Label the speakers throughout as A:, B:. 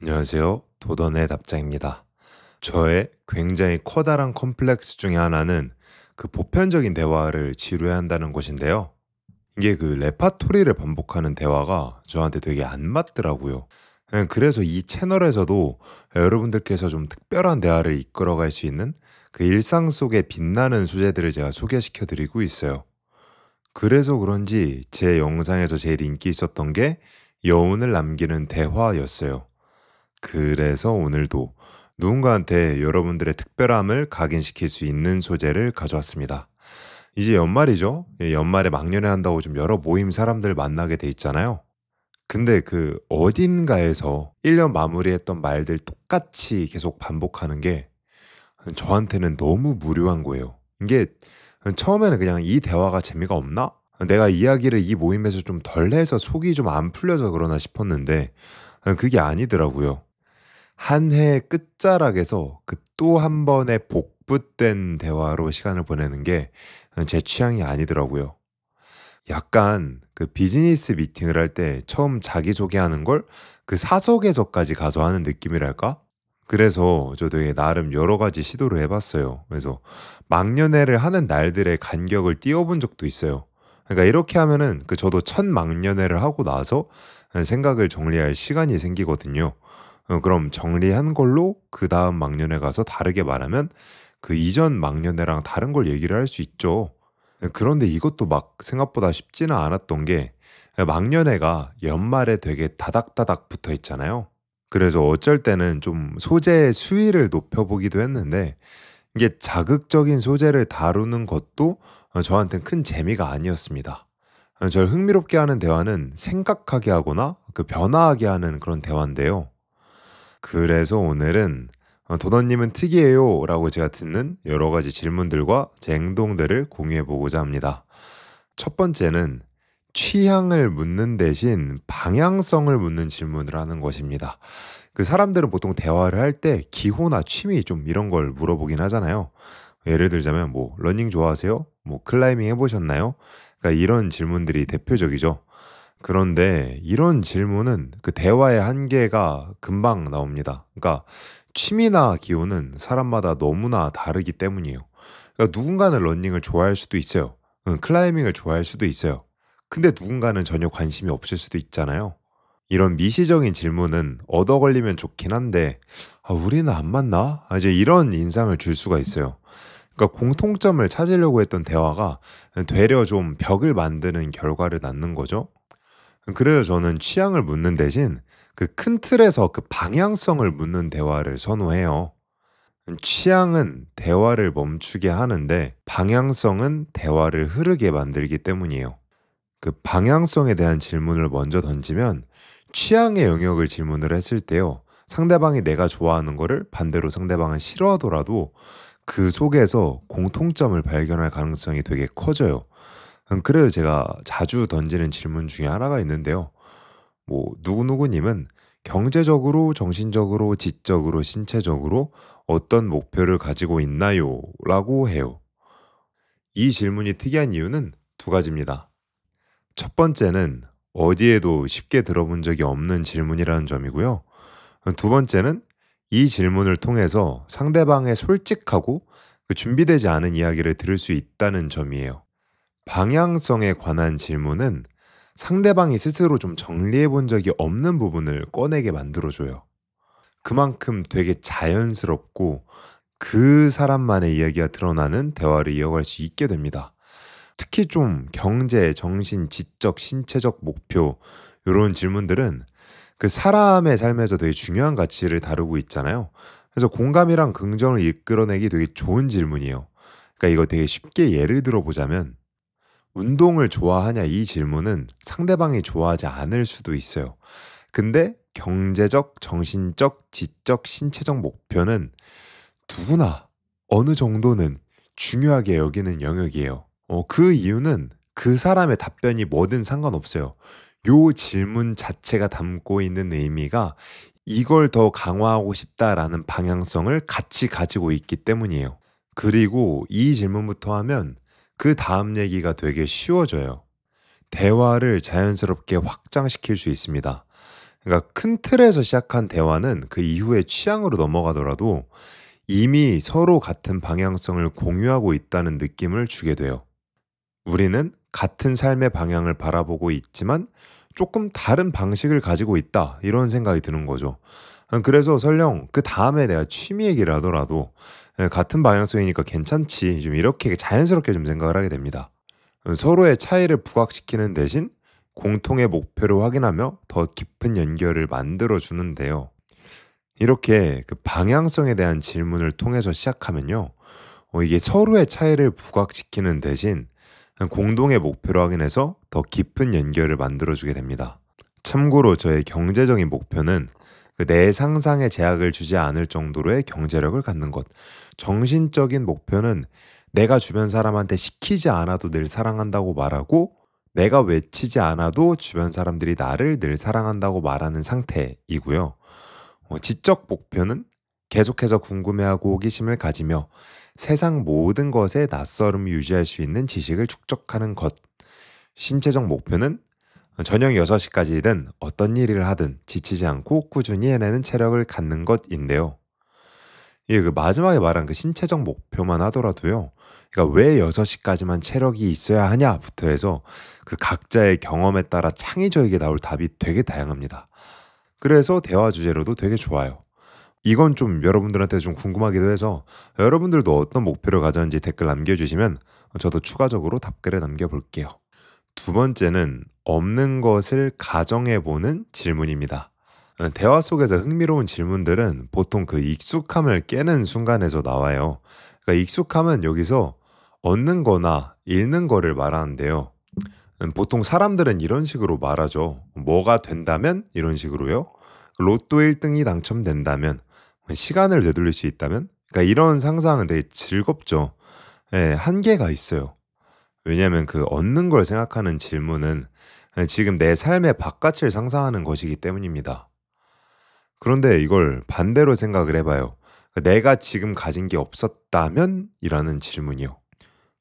A: 안녕하세요. 도던의 답장입니다. 저의 굉장히 커다란 컴플렉스 중에 하나는 그 보편적인 대화를 지루해한다는 것인데요. 이게 그 레파토리를 반복하는 대화가 저한테 되게 안 맞더라고요. 그래서 이 채널에서도 여러분들께서 좀 특별한 대화를 이끌어갈 수 있는 그 일상 속에 빛나는 소재들을 제가 소개시켜 드리고 있어요. 그래서 그런지 제 영상에서 제일 인기 있었던 게 여운을 남기는 대화였어요. 그래서 오늘도 누군가한테 여러분들의 특별함을 각인시킬 수 있는 소재를 가져왔습니다. 이제 연말이죠. 연말에 막년회 한다고 좀 여러 모임 사람들 만나게 돼 있잖아요. 근데 그 어딘가에서 1년 마무리했던 말들 똑같이 계속 반복하는 게 저한테는 너무 무료한 거예요. 이게 처음에는 그냥 '이 대화가 재미가 없나? 내가 이야기를 이 모임에서 좀 덜 해서 속이 좀 안 풀려서 그러나?' 싶었는데 그게 아니더라고요. 한 해의 끝자락에서 그 또 한 번의 복붙된 대화로 시간을 보내는 게 제 취향이 아니더라고요. 약간 그 비즈니스 미팅을 할 때 처음 자기소개하는 걸 그 사석에서까지 가서 하는 느낌이랄까? 그래서 저 되게 나름 여러 가지 시도를 해 봤어요. 그래서 막년회를 하는 날들의 간격을 띄워 본 적도 있어요. 그러니까 이렇게 하면은 그 저도 첫 막년회를 하고 나서 생각을 정리할 시간이 생기거든요. 그럼 정리한 걸로 그다음 막년회 가서 다르게 말하면 그 이전 막년회랑 다른 걸 얘기를 할 수 있죠. 그런데 이것도 막 생각보다 쉽지는 않았던 게 막년회가 연말에 되게 다닥다닥 붙어 있잖아요. 그래서 어쩔 때는 좀 소재의 수위를 높여 보기도 했는데 이게 자극적인 소재를 다루는 것도 저한테는 큰 재미가 아니었습니다. 절 흥미롭게 하는 대화는 생각하게 하거나 그 변화하게 하는 그런 대화인데요. 그래서 오늘은 "도덕님은 특이해요."라고 제가 듣는 여러 가지 질문들과 제 행동들을 공유해 보고자 합니다. 첫 번째는 취향을 묻는 대신 방향성을 묻는 질문을 하는 것입니다. 그 사람들은 보통 대화를 할 때 기호나 취미 좀 이런 걸 물어보긴 하잖아요. 예를 들자면 뭐 "러닝 좋아하세요?" 뭐 "클라이밍 해 보셨나요?" 그러니까 이런 질문들이 대표적이죠. 그런데 이런 질문은 그 대화의 한계가 금방 나옵니다. 그러니까 취미나 기호는 사람마다 너무나 다르기 때문이에요. 그러니까 누군가는 러닝을 좋아할 수도 있어요. 클라이밍을 좋아할 수도 있어요. 근데 누군가는 전혀 관심이 없을 수도 있잖아요. 이런 미시적인 질문은 얻어 걸리면 좋긴 한데 '아 우리는 안 맞나?' 이제 이런 인상을 줄 수가 있어요. 그러니까 공통점을 찾으려고 했던 대화가 되려 좀 벽을 만드는 결과를 낳는 거죠. 그래서 저는 취향을 묻는 대신 그 큰 틀에서 그 방향성을 묻는 대화를 선호해요. 취향은 대화를 멈추게 하는데 방향성은 대화를 흐르게 만들기 때문이에요. 그 방향성에 대한 질문을 먼저 던지면 취향의 영역을 질문을 했을 때요. 상대방이 내가 좋아하는 거를 반대로 상대방은 싫어하더라도 그 속에서 공통점을 발견할 가능성이 되게 커져요. 그래서 제가 자주 던지는 질문 중에 하나가 있는데요. 뭐 "누구누구 님은 경제적으로, 정신적으로, 지적으로, 신체적으로 어떤 목표를 가지고 있나요?" 라고 해요. 이 질문이 특이한 이유는 두 가지입니다. 첫 번째는 어디에도 쉽게 들어본 적이 없는 질문이라는 점이고요. 두 번째는 이 질문을 통해서 상대방의 솔직하고 그 준비되지 않은 이야기를 들을 수 있다는 점이에요. 방향성에 관한 질문은 상대방이 스스로 좀 정리해 본 적이 없는 부분을 꺼내게 만들어 줘요. 그만큼 되게 자연스럽고 그 사람만의 이야기가 드러나는 대화를 이어갈 수 있게 됩니다. 특히 좀 경제, 정신, 지적, 신체적 목표 요런 질문들은 그 사람의 삶에서 되게 중요한 가치를 다루고 있잖아요. 그래서 공감이랑 긍정을 이끌어내기 되게 좋은 질문이에요. 그러니까 이거 되게 쉽게 예를 들어 보자면 "운동을 좋아하냐?" 이 질문은 상대방이 좋아하지 않을 수도 있어요. 근데 경제적, 정신적, 지적, 신체적 목표는 누구나 어느 정도는 중요하게 여기는 영역이에요. 그 이유는 그 사람의 답변이 뭐든 상관없어요. 요 질문 자체가 담고 있는 의미가 '이걸 더 강화하고 싶다.'라는 방향성을 같이 가지고 있기 때문이에요. 그리고 이 질문부터 하면 그다음 얘기가 되게 쉬워져요. 대화를 자연스럽게 확장시킬 수 있습니다. 그러니까 큰 틀에서 시작한 대화는 그 이후에 취향으로 넘어가더라도 이미 서로 같은 방향성을 공유하고 있다는 느낌을 주게 돼요. 우리는 같은 삶의 방향을 바라보고 있지만 조금 다른 방식을 가지고 있다. 이런 생각이 드는 거죠. 그래서 설령 그다음에 내가 취미 얘기를 하더라도 같은 방향성이니까 괜찮지. 좀 이렇게 자연스럽게 좀 생각을 하게 됩니다. 서로의 차이를 부각시키는 대신 공통의 목표를 확인하며 더 깊은 연결을 만들어 주는데요. 이렇게 그 방향성에 대한 질문을 통해서 시작하면요. 이게 서로의 차이를 부각시키는 대신 공동의 목표를 확인해서 더 깊은 연결을 만들어 주게 됩니다. 참고로 저의 경제적인 목표는 내 상상에 제약을 주지 않을 정도로의 경제력을 갖는 것. 정신적인 목표는 내가 주변 사람한테 시키지 않아도 늘 사랑한다고 말하고 내가 외치지 않아도 주변 사람들이 나를 늘 사랑한다고 말하는 상태이고요. 지적 목표는 계속해서 궁금해하고 호기심을 가지며 세상 모든 것에 낯설음을 유지할 수 있는 지식을 축적하는 것. 신체적 목표는 저녁 6시까지든 어떤 일을 하든 지치지 않고 꾸준히 해내는 체력을 갖는 것인데요. 그 마지막에 말한 그 신체적 목표만 하더라도요. 그러니까 왜 6시까지만 체력이 있어야 하냐부터 해서 그 각자의 경험에 따라 창의적이게 나올 답이 되게 다양합니다. 그래서 대화 주제로도 되게 좋아요. 이건 좀 여러분들한테 좀 궁금하기도 해서 여러분들도 어떤 목표를 가졌는지 댓글 남겨주시면 저도 추가적으로 답글을 남겨볼게요. 두 번째는 없는 것을 가정해보는 질문입니다. 대화 속에서 흥미로운 질문들은 보통 그 익숙함을 깨는 순간에서 나와요. 그러니까 익숙함은 여기서 얻는 거나 잃는 거를 말하는데요. 보통 사람들은 이런 식으로 말하죠. 뭐가 된다면 이런 식으로요. 로또 1등이 당첨된다면, 시간을 되돌릴 수 있다면, 그러니까 이런 상상은 되게 즐겁죠. 예, 한계가 있어요. 왜냐하면 그 얻는 걸 생각하는 질문은 지금 내 삶의 바깥을 상상하는 것이기 때문입니다. 그런데 이걸 반대로 생각을 해봐요. 내가 지금 가진 게 없었다면? 이라는 질문이요.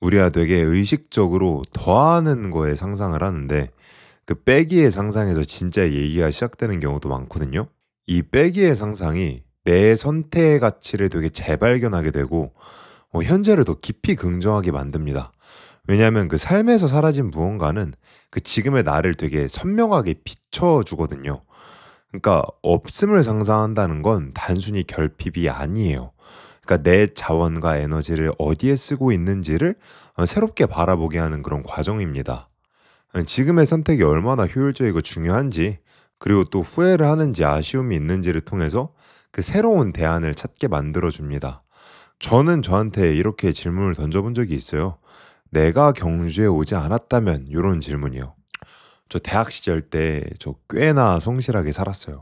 A: 우리가 되게 의식적으로 더하는 거에 상상을 하는데 그 빼기의 상상에서 진짜 얘기가 시작되는 경우도 많거든요. 이 빼기의 상상이 내 선택의 가치를 되게 재발견하게 되고 현재를 더 깊이 긍정하게 만듭니다. 왜냐하면 그 삶에서 사라진 무언가는 그 지금의 나를 되게 선명하게 비춰주거든요. 그러니까 없음을 상상한다는 건 단순히 결핍이 아니에요. 그러니까 내 자원과 에너지를 어디에 쓰고 있는지를 새롭게 바라보게 하는 그런 과정입니다. 지금의 선택이 얼마나 효율적이고 중요한지, 그리고 또 후회를 하는지 아쉬움이 있는지를 통해서 그 새로운 대안을 찾게 만들어 줍니다. 저는 저한테 이렇게 질문을 던져본 적이 있어요. 내가 경주에 오지 않았다면, 이런 질문이요. 저 대학 시절 때 저 꽤나 성실하게 살았어요.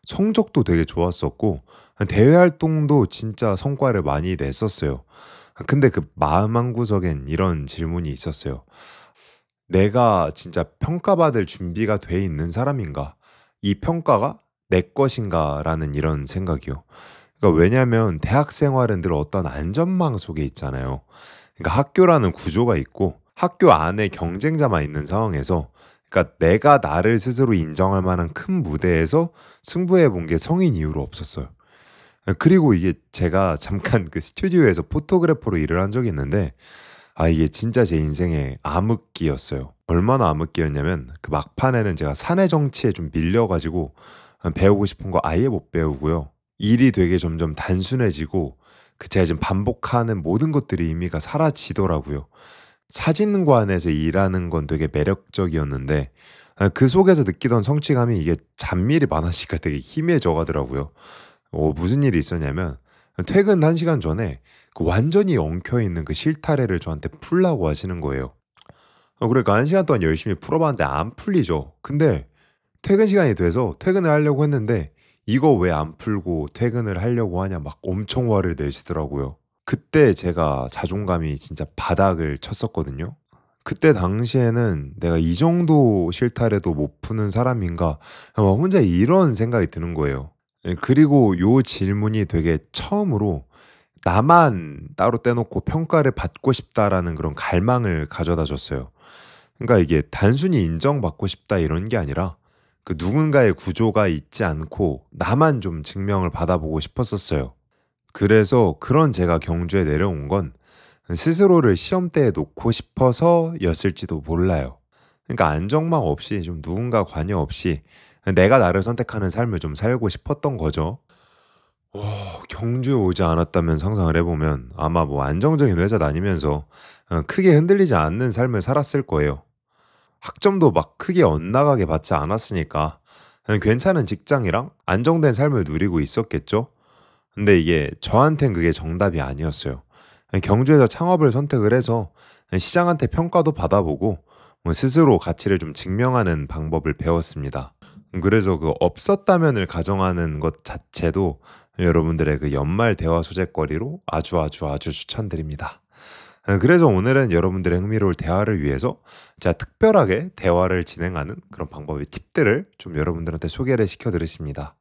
A: 성적도 되게 좋았었고 대외 활동도 진짜 성과를 많이 냈었어요. 근데 그 마음 한구석엔 이런 질문이 있었어요. '내가 진짜 평가받을 준비가 돼 있는 사람인가? 이 평가가 내 것인가?'라는 이런 생각이요. 그러니까 왜냐하면 대학 생활은 늘 어떤 안전망 속에 있잖아요. 그러니까 학교라는 구조가 있고 학교 안에 경쟁자만 있는 상황에서, 그러니까 내가 나를 스스로 인정할 만한 큰 무대에서 승부해 본 게 성인 이후로 없었어요. 그리고 이게 제가 잠깐 그 스튜디오에서 포토그래퍼로 일을 한 적이 있는데 이게 진짜 제 인생의 암흑기였어요. 얼마나 암흑기였냐면 그 막판에는 제가 사내 정치에 좀 밀려 가지고 배우고 싶은 거 아예 못 배우고요. 일이 되게 점점 단순해지고 그 제가 지금 반복하는 모든 것들이 의미가 사라지더라고요. 사진관에서 일하는 건 되게 매력적이었는데 그 속에서 느끼던 성취감이 이게 잡일이 많아지니까 되게 희미해져 가더라고요. 무슨 일이 있었냐면 퇴근 1시간 전에 그 완전히 엉켜 있는 그 실타래를 저한테 풀라고 하시는 거예요. 그러니까 1시간 동안 열심히 풀어 봤는데 안 풀리죠. 근데 퇴근 시간이 돼서 퇴근을 하려고 했는데 "이거 왜 안 풀고 퇴근을 하려고 하냐." 막 엄청 화를 내시더라고요. 그때 제가 자존감이 진짜 바닥을 쳤었거든요. 그때 당시에는 '내가 이 정도 실타래도 못 푸는 사람인가.' 막 혼자 이런 생각이 드는 거예요. 예, 그리고 요 질문이 되게 처음으로 '나만 따로 떼놓고 평가를 받고 싶다.'라는 그런 갈망을 가져다 줬어요. 그러니까 이게 단순히 '인정받고 싶다.' 이런 게 아니라 그 누군가의 구조가 있지 않고 나만 좀 증명을 받아보고 싶었었어요. 그래서 그런 제가 경주에 내려온 건 스스로를 시험대에 놓고 싶어서였을지도 몰라요. 그러니까 안정망 없이 좀 누군가 관여 없이 내가 나를 선택하는 삶을 좀 살고 싶었던 거죠. 경주에 오지 않았다면 상상을 해 보면 아마 뭐 안정적인 회사 다니면서 크게 흔들리지 않는 삶을 살았을 거예요. 학점도 막 크게 엇나가게 받지 않았으니까 괜찮은 직장이랑 안정된 삶을 누리고 있었겠죠. 근데 이게 저한텐 그게 정답이 아니었어요. 경주에서 창업을 선택을 해서 시장한테 평가도 받아보고 뭐 스스로 가치를 좀 증명하는 방법을 배웠습니다. 그래서 그 없었다면을 가정하는 것 자체도 여러분들의 그 연말 대화 소재거리로 아주 아주 아주 추천드립니다. 그래서 오늘은 여러분들의 흥미로울 대화를 위해서 제가 특별하게 대화를 진행하는 그런 방법의 팁들을 좀 여러분들한테 소개를 시켜 드렸습니다.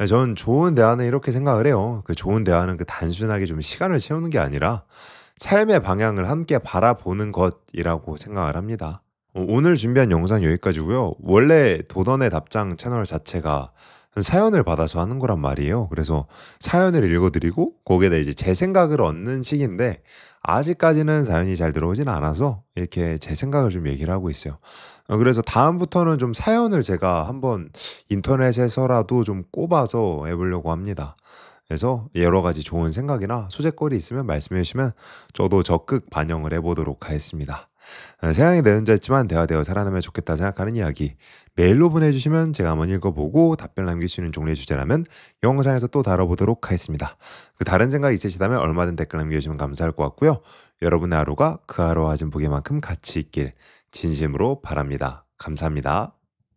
A: 저는 좋은 대화는 이렇게 생각을 해요. 그 좋은 대화는 그 단순하게 좀 시간을 채우는 게 아니라 삶의 방향을 함께 바라보는 것이라고 생각을 합니다. 오늘 준비한 영상 여기까지고요. 원래 도던의 답장 채널 자체가 사연을 받아서 하는 거란 말이에요. 그래서 사연을 읽어드리고 거기에다 이제 제 생각을 얻는 식인데 아직까지는 사연이 잘 들어오진 않아서 이렇게 제 생각을 좀 얘기를 하고 있어요. 그래서 다음부터는 좀 사연을 제가 한번 인터넷에서라도 좀 꼽아서 해보려고 합니다. 그래서 여러 가지 좋은 생각이나 소재거리 있으면 말씀해 주시면 저도 적극 반영을 해보도록 하겠습니다. 세상에 내연자있지만 대화되어 살아나면 좋겠다 생각하는 이야기 메일로 보내주시면 제가 한번 읽어보고 답변 남길 수 있는 종류의 주제라면 영상에서 또 다뤄보도록 하겠습니다. 그 다른 생각 있으시다면 얼마든 댓글 남겨주시면 감사할 것 같고요. 여러분의 하루가 그 하루와 진보기만큼 가치 있길 진심으로 바랍니다. 감사합니다.